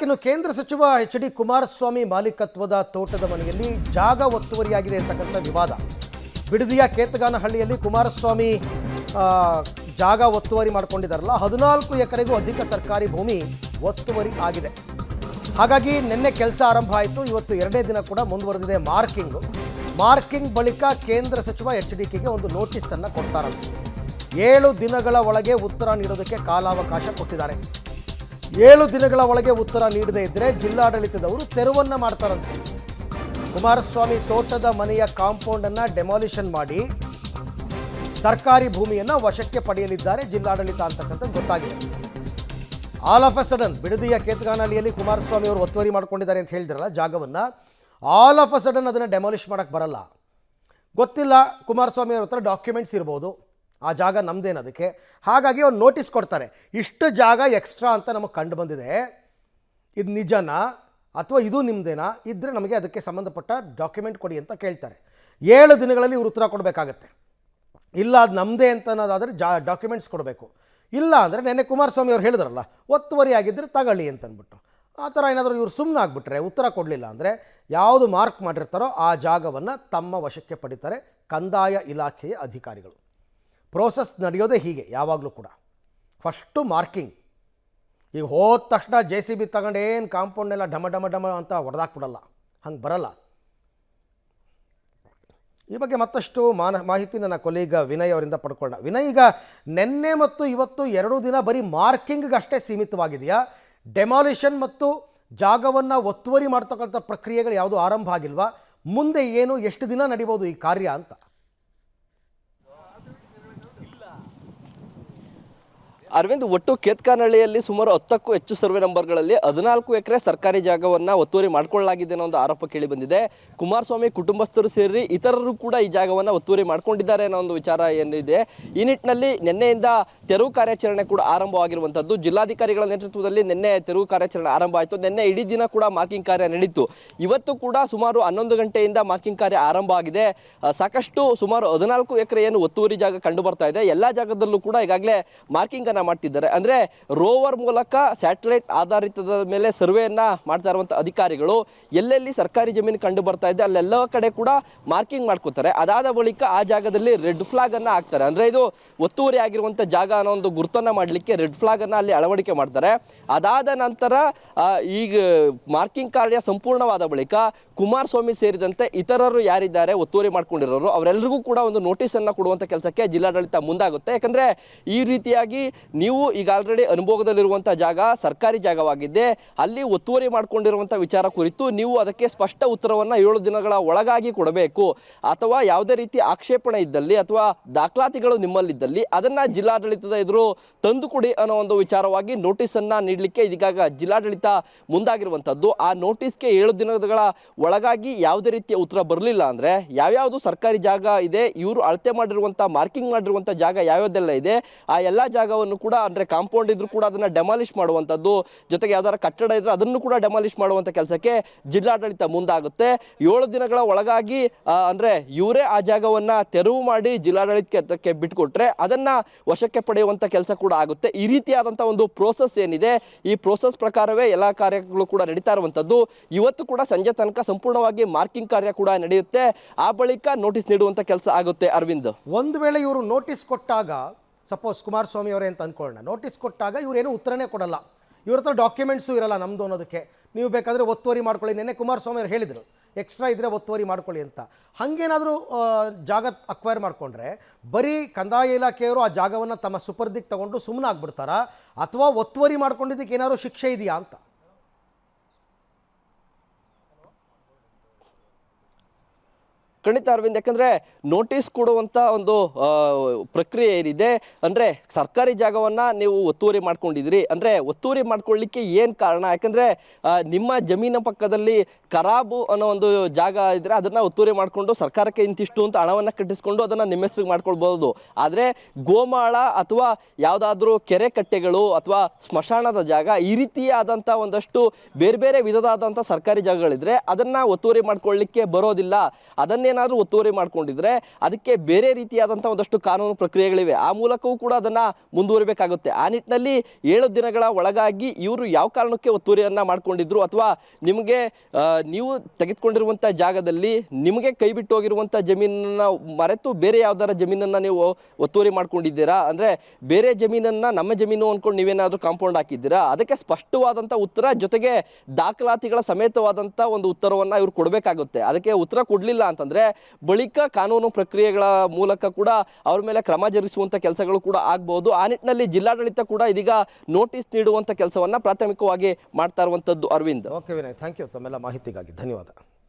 ಇನ್ನು ಕೇಂದ್ರ ಸಚಿವ ಎಚ್.ಡಿ. ಕುಮಾರಸ್ವಾಮಿ ಮಾಲೀಕತ್ವದ ತೋಟದ ಮನೆಯಲ್ಲಿ ಜಾಗ ಒತ್ತುವರಿಯಾಗಿದೆ ಅಂತಕ್ಕಂಥ ವಿವಾದ. ಬಿಡದಿಯ ಕೇತಗಾನಹಳ್ಳಿಯಲ್ಲಿ ಕುಮಾರಸ್ವಾಮಿ ಜಾಗ ಒತ್ತುವರಿ ಮಾಡಿಕೊಂಡಿದ್ದಾರಲ್ಲ, 14 ಎಕರೆಗೂ ಅಧಿಕ ಸರ್ಕಾರಿ ಭೂಮಿ ಒತ್ತುವರಿ ಆಗಿದೆ. ಹಾಗಾಗಿ ನಿನ್ನೆ ಕೆಲಸ ಆರಂಭ ಆಯಿತು. ಇವತ್ತು ಎರಡನೇ ದಿನ ಕೂಡ ಮುಂದುವರೆದಿದೆ ಮಾರ್ಕಿಂಗ್ ಬಳಿಕ ಕೇಂದ್ರ ಸಚಿವ ಎಚ್.ಡಿ.ಕೆ ಒಂದು ನೋಟಿಸನ್ನು ಕೊಡ್ತಾರಂತೆ. 7 ದಿನಗಳ ಒಳಗೆ ಉತ್ತರ ನೀಡೋದಕ್ಕೆ ಕಾಲಾವಕಾಶ ಕೊಟ್ಟಿದ್ದಾರೆ. 7 ದಿನಗಳ ಒಳಗೆ ಉತ್ತರ ನೀಡದೇ ಇದ್ದರೆ ಜಿಲ್ಲಾಡಳಿತದವರು ತೆರವನ್ನು ಮಾಡ್ತಾರಂತೆ. ಕುಮಾರಸ್ವಾಮಿ ತೋಟದ ಮನೆಯ ಕಾಂಪೌಂಡನ್ನು ಡೆಮಾಲಿಷನ್ ಮಾಡಿ ಸರ್ಕಾರಿ ಭೂಮಿಯನ್ನು ವಶಕ್ಕೆ ಪಡೆಯಲಿದ್ದಾರೆ ಜಿಲ್ಲಾಡಳಿತ ಅಂತಕ್ಕಂಥದ್ದು ಗೊತ್ತಾಗಿದೆ. ಆಲ್ ಆಫ್ ಎ ಸಡನ್ ಬಿಡದಿಯ ಕೇತಗಾನಹಳ್ಳಿಯಲ್ಲಿ ಕುಮಾರಸ್ವಾಮಿ ಅವರು ಒತ್ತುವರಿ ಮಾಡ್ಕೊಂಡಿದ್ದಾರೆ ಅಂತ ಹೇಳಿದ್ರಲ್ಲ ಜಾಗವನ್ನು, ಆಲ್ ಆಫ್ ಎ ಸಡನ್ ಅದನ್ನು ಡೆಮಾಲಿಷ್ ಮಾಡೋಕ್ಕೆ ಬರಲ್ಲ. ಗೊತ್ತಿಲ್ಲ, ಕುಮಾರಸ್ವಾಮಿ ಅವ್ರ ಹತ್ರ ಡಾಕ್ಯುಮೆಂಟ್ಸ್ ಇರ್ಬೋದು, ಆ ಜಾಗ ನಮ್ಮದೇನು ಅದಕ್ಕೆ. ಹಾಗಾಗಿ ಅವ್ರು ನೋಟಿಸ್ ಕೊಡ್ತಾರೆ, ಇಷ್ಟು ಜಾಗ ಎಕ್ಸ್ಟ್ರಾ ಅಂತ ನಮಗೆ ಕಂಡು ಬಂದಿದೆ, ಇದು ನಿಜನಾ ಅಥವಾ ಇದು ನಿಮ್ಮದೇನಾ, ಇದ್ದರೆ ನಮಗೆ ಅದಕ್ಕೆ ಸಂಬಂಧಪಟ್ಟ ಡಾಕ್ಯುಮೆಂಟ್ ಕೊಡಿ ಅಂತ ಕೇಳ್ತಾರೆ. 7 ದಿನಗಳಲ್ಲಿ ಇವರು ಉತ್ತರ ಕೊಡಬೇಕಾಗತ್ತೆ. ಇಲ್ಲ ಅದು ನಮ್ಮದೇ ಅಂತ ಅನ್ನೋದಾದರೆ ಡಾಕ್ಯುಮೆಂಟ್ಸ್ ಕೊಡಬೇಕು. ಇಲ್ಲ ಅಂದರೆ ನೆನ್ನೆ ಕುಮಾರಸ್ವಾಮಿ ಅವ್ರು ಹೇಳಿದ್ರಲ್ಲ, ಒತ್ತುವರಿ ಆಗಿದ್ದರೆ ತಗೊಳ್ಳಿ ಅಂತಂದ್ಬಿಟ್ಟು, ಆ ಥರ ಏನಾದರೂ ಇವರು ಸುಮ್ಮನೆ ಆಗಿಬಿಟ್ರೆ, ಉತ್ತರ ಕೊಡಲಿಲ್ಲ ಅಂದರೆ ಯಾವುದು ಮಾರ್ಕ್ ಮಾಡಿರ್ತಾರೋ ಆ ಜಾಗವನ್ನು ತಮ್ಮ ವಶಕ್ಕೆ ಪಡಿತಾರೆ ಕಂದಾಯ ಇಲಾಖೆಯ ಅಧಿಕಾರಿಗಳು. ಪ್ರೋಸೆಸ್ ನಡೆಯೋದೇ ಹೀಗೆ ಯಾವಾಗಲೂ ಕೂಡ. First marking. ಈಗ ಹೋದ ತಕ್ಷಣ JCB ತಗೊಂಡು ಏನು ಕಾಂಪೌಂಡ್ನೆಲ್ಲ ಡಮ ಡಮ ಡಮ ಅಂತ ಹೊಡೆದಾಕ್ಬಿಡಲ್ಲ, ಹಂಗೆ ಬರಲ್ಲ. ಈ ಬಗ್ಗೆ ಮತ್ತಷ್ಟು ಮಾಹಿತಿ ನನ್ನ ಕೊಲೀಗ ವಿನಯ್ ಅವರಿಂದ ಪಡ್ಕೊಳ್ಳೋಣ. ವಿನಯ್, ಈಗ ನಿನ್ನೆ ಮತ್ತು ಇವತ್ತು 2 ದಿನ ಬರೀ ಮಾರ್ಕಿಂಗ್ಗಷ್ಟೇ ಸೀಮಿತವಾಗಿದೆಯಾ? ಡೆಮಾಲಿಷನ್ ಮತ್ತು ಜಾಗವನ್ನು ಒತ್ತುವರಿ ಮಾಡ್ತಕ್ಕಂಥ ಪ್ರಕ್ರಿಯೆಗಳು ಯಾವುದು ಆರಂಭ ಆಗಿಲ್ವಾ? ಮುಂದೆ ಏನು, ಎಷ್ಟು ದಿನ ನಡೀಬೋದು ಈ ಕಾರ್ಯ ಅಂತ? ಅರವಿಂದ್, ಒಟ್ಟು ಕೇತಗಾನಹಳ್ಳಿಯಲ್ಲಿ ಸುಮಾರು 10ಕ್ಕೂ ಹೆಚ್ಚು ಸರ್ವೆ ನಂಬರ್ಗಳಲ್ಲಿ 14 ಎಕರೆ ಸರ್ಕಾರಿ ಜಾಗವನ್ನು ಒತ್ತುವರಿ ಮಾಡಿಕೊಳ್ಳಲಾಗಿದೆ ಅನ್ನೋ ಒಂದು ಆರೋಪ ಕೇಳಿ ಬಂದಿದೆ. ಕುಮಾರಸ್ವಾಮಿ ಕುಟುಂಬಸ್ಥರು ಸೇರಿ ಇತರರು ಕೂಡ ಈ ಜಾಗವನ್ನು ಒತ್ತುವರಿ ಮಾಡ್ಕೊಂಡಿದ್ದಾರೆ ಅನ್ನೋ ಒಂದು ವಿಚಾರ ಏನಿದೆ. ಈ ನಿಟ್ಟಿನಲ್ಲಿ ನಿನ್ನೆಯಿಂದ ತೆರವು ಕಾರ್ಯಾಚರಣೆ ಕೂಡ ಆರಂಭವಾಗಿರುವಂಥದ್ದು. ಜಿಲ್ಲಾಧಿಕಾರಿಗಳ ನೇತೃತ್ವದಲ್ಲಿ ನಿನ್ನೆ ತೆರವು ಕಾರ್ಯಾಚರಣೆ ಆರಂಭ ಆಯಿತು. ನಿನ್ನೆ ಇಡೀ ದಿನ ಕೂಡ ಮಾರ್ಕಿಂಗ್ ಕಾರ್ಯ ನಡೀತು. ಇವತ್ತು ಕೂಡ ಸುಮಾರು 11 ಗಂಟೆಯಿಂದ ಮಾರ್ಕಿಂಗ್ ಕಾರ್ಯ ಆರಂಭ ಆಗಿದೆ. ಸಾಕಷ್ಟು ಸುಮಾರು 14 ಎಕರೆ ಏನು ಒತ್ತುವರಿ ಜಾಗ ಕಂಡು ಬರ್ತಾ ಇದೆ. ಎಲ್ಲ ಜಾಗದಲ್ಲೂ ಕೂಡ ಈಗಾಗಲೇ ಮಾರ್ಕಿಂಗ್ ಮಾಡ್ತಿದ್ದಾರೆ. ಅಂದ್ರೆ ರೋವರ್ ಮೂಲಕ ಸ್ಯಾಟಲೈಟ್ ಆಧಾರಿತದ ಮೇಲೆ ಸರ್ವೆಯನ್ನ ಮಾಡ್ತಾ ಇರುವಂತ ಅಧಿಕಾರಿಗಳು ಎಲ್ಲೆಲ್ಲಿ ಸರ್ಕಾರಿ ಜಮೀನು ಕಂಡು ಬರ್ತಾ ಇದೆ ಅಲ್ಲೆಲ್ಲ ಕಡೆ ಕೂಡ ಮಾರ್ಕಿಂಗ್ ಮಾಡ್ಕೋತಾರೆ. ಅದಾದ ಬಳಿಕ ಆ ಜಾಗದಲ್ಲಿ ರೆಡ್ ಫ್ಲಾಗ್ ಅನ್ನ ಹಾಕ್ತಾರೆ. ಅಂದ್ರೆ ಇದು ಒತ್ತುವರಿ ಆಗಿರುವಂತ ಜಾಗ ಅನ್ನೋ ಒಂದು ಗುರುತನ್ನ ಮಾಡಲಿಕ್ಕೆ ರೆಡ್ ಫ್ಲಾಗ್ ಅನ್ನ ಅಲ್ಲಿ ಅಳವಡಿಕೆ ಮಾಡ್ತಾರೆ. ಅದಾದ ನಂತರ ಈಗ ಮಾರ್ಕಿಂಗ್ ಕಾರ್ಯ ಸಂಪೂರ್ಣವಾದ ಬಳಿಕ ಕುಮಾರಸ್ವಾಮಿ ಸೇರಿದಂತೆ ಇತರರು ಯಾರಿದ್ದಾರೆ ಒತ್ತುವರಿ ಮಾಡ್ಕೊಂಡಿರೋರು ಅವರೆಲ್ಲರಿಗೂ ಕೂಡ ಒಂದು ನೋಟಿಸ್ ಅನ್ನ ಕೊಡುವಂತ ಕೆಲಸಕ್ಕೆ ಜಿಲ್ಲಾಡಳಿತ ಮುಂದಾಗುತ್ತೆ. ಯಾಕಂದ್ರೆ ಈ ರೀತಿಯಾಗಿ ನೀವು ಈಗ ಆಲ್ರೆಡಿ ಅನುಭವದಲ್ಲಿರುವಂಥ ಜಾಗ ಸರ್ಕಾರಿ ಜಾಗವಾಗಿದ್ದೆ, ಅಲ್ಲಿ ಒತ್ತುವರಿ ಮಾಡಿಕೊಂಡಿರುವಂಥ ವಿಚಾರ ಕುರಿತು ನೀವು ಅದಕ್ಕೆ ಸ್ಪಷ್ಟ ಉತ್ತರವನ್ನು 7 ದಿನಗಳ ಒಳಗಾಗಿ ಕೊಡಬೇಕು. ಅಥವಾ ಯಾವುದೇ ರೀತಿ ಆಕ್ಷೇಪಣೆ ಇದ್ದಲ್ಲಿ ಅಥವಾ ದಾಖಲಾತಿಗಳು ನಿಮ್ಮಲ್ಲಿದ್ದಲ್ಲಿ ಅದನ್ನು ಜಿಲ್ಲಾಡಳಿತದ ಎದುರು ತಂದುಕೊಡಿ ಅನ್ನೋ ಒಂದು ವಿಚಾರವಾಗಿ ನೋಟಿಸನ್ನು ನೀಡಲಿಕ್ಕೆ ಇದೀಗ ಜಿಲ್ಲಾಡಳಿತ ಮುಂದಾಗಿರುವಂಥದ್ದು. ಆ ನೋಟಿಸ್ಗೆ 7 ದಿನಗಳ ಒಳಗಾಗಿ ಯಾವುದೇ ರೀತಿಯ ಉತ್ತರ ಬರಲಿಲ್ಲ ಅಂದರೆ ಯಾವ್ಯಾವುದು ಸರ್ಕಾರಿ ಜಾಗ ಇದೆ, ಇವರು ಅಳತೆ ಮಾಡಿರುವಂಥ ಮಾರ್ಕಿಂಗ್ ಮಾಡಿರುವಂಥ ಜಾಗ ಯಾವ್ಯಾವ್ದೆಲ್ಲ ಇದೆ ಆ ಎಲ್ಲ ಜಾಗವನ್ನು ಕೂಡ ಅಂದ್ರೆ ಕಾಂಪೌಂಡ್ ಇದ್ರೂ ಕೂಡ ಅದನ್ನ ಡೆಮಾಲಿಷ್ ಮಾಡುವಂಥದ್ದು, ಜೊತೆಗೆ ಯಾವ್ದಾರ ಕಟ್ಟಡ ಇದ್ರೆ ಅದನ್ನು ಕೂಡ ಡೆಮಾಲಿಷ್ ಮಾಡುವಂಥ ಕೆಲಸಕ್ಕೆ ಜಿಲ್ಲಾಡಳಿತ ಮುಂದಾಗುತ್ತೆ. 7 ದಿನಗಳ ಒಳಗಾಗಿ ಅಂದ್ರೆ ಇವರೇ ಆ ಜಾಗವನ್ನ ತೆರವು ಮಾಡಿ ಜಿಲ್ಲಾಡಳಿತಕ್ಕೆ ಬಿಟ್ಕೊಟ್ರೆ ಅದನ್ನ ವಶಕ್ಕೆ ಪಡೆಯುವಂಥ ಕೆಲಸ ಕೂಡ ಆಗುತ್ತೆ. ಈ ರೀತಿಯಾದಂಥ ಒಂದು ಪ್ರೋಸೆಸ್ ಏನಿದೆ, ಈ ಪ್ರೋಸೆಸ್ ಪ್ರಕಾರವೇ ಎಲ್ಲ ಕಾರ್ಯಗಳು ಕೂಡ ನಡೀತಾ ಇರುವಂಥದ್ದು. ಇವತ್ತು ಕೂಡ ಸಂಜೆ ತನಕ ಸಂಪೂರ್ಣವಾಗಿ ಮಾರ್ಕಿಂಗ್ ಕಾರ್ಯ ಕೂಡ ನಡೆಯುತ್ತೆ. ಆ ಬಳಿಕ ನೋಟಿಸ್ ನೀಡುವಂಥ ಕೆಲಸ ಆಗುತ್ತೆ. ಅರವಿಂದ್, ಒಂದು ವೇಳೆ ಇವರು ನೋಟಿಸ್ ಕೊಟ್ಟಾಗ, ಸಪೋಸ್ ಕುಮಾರಸ್ವಾಮಿ ಅವರೇ ಅಂತ ಅಂದ್ಕೊಳ್ಳೋಣ, ನೋಟಿಸ್ ಕೊಟ್ಟಾಗ ಇವರೇನು ಉತ್ತರನೇ ಕೊಡಲ್ಲ, ಇವ್ರ ಹತ್ರ ಡಾಕ್ಯುಮೆಂಟ್ಸು ಇರಲ್ಲ ನಮ್ಮದು ಅನ್ನೋದಕ್ಕೆ, ನೀವು ಬೇಕಾದರೆ ಒತ್ತುವರಿ ಮಾಡ್ಕೊಳ್ಳಿ, ನೆನ್ನೆ ಕುಮಾರಸ್ವಾಮಿ ಅವರು ಹೇಳಿದರು ಎಕ್ಸ್ಟ್ರಾ ಇದ್ದರೆ ಒತ್ತುವರಿ ಮಾಡ್ಕೊಳ್ಳಿ ಅಂತ. ಹಾಗೇನಾದರೂ ಜಾಗ ಅಕ್ವೈರ್ ಮಾಡಿಕೊಂಡ್ರೆ ಬರೀ ಕಂದಾಯ ಇಲಾಖೆಯವರು ಆ ಜಾಗವನ್ನು ತಮ್ಮ ಸುಪರ್ದಿಗೆ ತಗೊಂಡು ಸುಮ್ಮನೆ ಆಗ್ಬಿಡ್ತಾರಾ, ಅಥವಾ ಒತ್ತುವರಿ ಮಾಡ್ಕೊಂಡಿದ್ದಕ್ಕೆ ಏನಾದರೂ ಶಿಕ್ಷೆ ಇದೆಯಾ ಅಂತ? ಖಂಡಿತ ಅರವಿಂದ್, ಯಾಕಂದ್ರೆ ನೋಟಿಸ್ ಕೊಡುವಂತ ಒಂದು ಪ್ರಕ್ರಿಯೆ ಏನಿದೆ ಅಂದ್ರೆ ಸರ್ಕಾರಿ ಜಾಗವನ್ನ ನೀವು ಒತ್ತುವರಿ ಮಾಡ್ಕೊಂಡಿದ್ರಿ ಅಂದ್ರೆ ಒತ್ತುವರಿ ಮಾಡ್ಕೊಳ್ಳಿಕ್ಕೆ ಏನ್ ಕಾರಣ? ಯಾಕಂದ್ರೆ ನಿಮ್ಮ ಜಮೀನ ಪಕ್ಕದಲ್ಲಿ ಖರಾಬು ಅನ್ನೋ ಒಂದು ಜಾಗ ಇದ್ರೆ ಅದನ್ನ ಒತ್ತುವರಿ ಮಾಡ್ಕೊಂಡು ಸರ್ಕಾರಕ್ಕೆ ಇಂತಿಷ್ಟು ಅಂತ ಹಣವನ್ನ ಕಟ್ಟಿಸ್ಕೊಂಡು ಅದನ್ನ ನಿಮ್ಮ ಹೆಸರಿಗೆ ಮಾಡ್ಕೊಳ್ಬಹುದು. ಆದ್ರೆ ಗೋಮಾಳ ಅಥವಾ ಯಾವ್ದಾದ್ರು ಕೆರೆ ಕಟ್ಟೆಗಳು ಅಥವಾ ಸ್ಮಶಾನದ ಜಾಗ ಈ ರೀತಿಯಾದಂತ ಒಂದಷ್ಟು ಬೇರೆ ಬೇರೆ ವಿಧದಾದಂಥ ಸರ್ಕಾರಿ ಜಾಗಗಳಿದ್ರೆ ಅದನ್ನ ಒತ್ತುವರಿ ಮಾಡ್ಕೊಳ್ಳಿಕ್ಕೆ ಬರೋದಿಲ್ಲ. ಅದನ್ನೇ ಜಮೀನೇನಾದರೂ ಒತ್ತುವರಿ ಮಾಡ್ಕೊಂಡಿದ್ರೆ ಅದಕ್ಕೆ ಬೇರೆ ರೀತಿಯಾದಂಥ ಒಂದಷ್ಟು ಕಾನೂನು ಪ್ರಕ್ರಿಯೆಗಳಿವೆ. ಆ ಮೂಲಕವೂ ಕೂಡ ಅದನ್ನು ಮುಂದುವರಿಬೇಕಾಗುತ್ತೆ. ಆ ನಿಟ್ಟಿನಲ್ಲಿ 7 ದಿನಗಳ ಒಳಗಾಗಿ ಇವರು ಯಾವ ಕಾರಣಕ್ಕೆ ಒತ್ತುವರಿಯನ್ನು ಮಾಡ್ಕೊಂಡಿದ್ರು, ಅಥವಾ ನಿಮಗೆ ನೀವು ತೆಗೆದುಕೊಂಡಿರುವಂಥ ಜಾಗದಲ್ಲಿ ನಿಮಗೆ ಕೈ ಬಿಟ್ಟು ಹೋಗಿರುವಂಥ ಜಮೀನನ್ನು ಮರೆತು ಬೇರೆ ಯಾವ್ದಾರ ಜಮೀನನ್ನು ನೀವು ಒತ್ತುವರಿ ಮಾಡ್ಕೊಂಡಿದ್ದೀರಾ, ಅಂದರೆ ಬೇರೆ ಜಮೀನನ್ನು ನಮ್ಮ ಜಮೀನು ಅಂದ್ಕೊಂಡು ನೀವೇನಾದರೂ ಕಾಂಪೌಂಡ್ ಹಾಕಿದ್ದೀರಾ, ಅದಕ್ಕೆ ಸ್ಪಷ್ಟವಾದಂಥ ಉತ್ತರ ಜೊತೆಗೆ ದಾಖಲಾತಿಗಳ ಸಮೇತವಾದಂಥ ಒಂದು ಉತ್ತರವನ್ನು ಇವರು ಕೊಡಬೇಕಾಗುತ್ತೆ. ಅದಕ್ಕೆ ಉತ್ತರ ಕೊಡಲಿಲ್ಲ ಅಂತಂದರೆ ಬಳಿಕ ಕಾನೂನು ಪ್ರಕ್ರಿಯೆಗಳ ಮೂಲಕ ಕೂಡ ಅವ್ರ ಮೇಲೆ ಕ್ರಮ ಜರುಗಿಸುವಂಥ ಕೆಲಸಗಳು ಕೂಡ ಆಗ್ಬೋದು. ಆ ನಿಟ್ಟಿನಲ್ಲಿ ಜಿಲ್ಲಾಡಳಿತ ಕೂಡ ಇದೀಗ ನೋಟಿಸ್ ನೀಡುವಂಥ ಕೆಲಸವನ್ನು ಪ್ರಾಥಮಿಕವಾಗಿ ಮಾಡ್ತಾ ಇರುವಂಥದ್ದು. Arvind. Okay Vinay, thank you ತಮ್ಮೆಲ್ಲ ಮಾಹಿತಿಗಾಗಿ ಧನ್ಯವಾದ.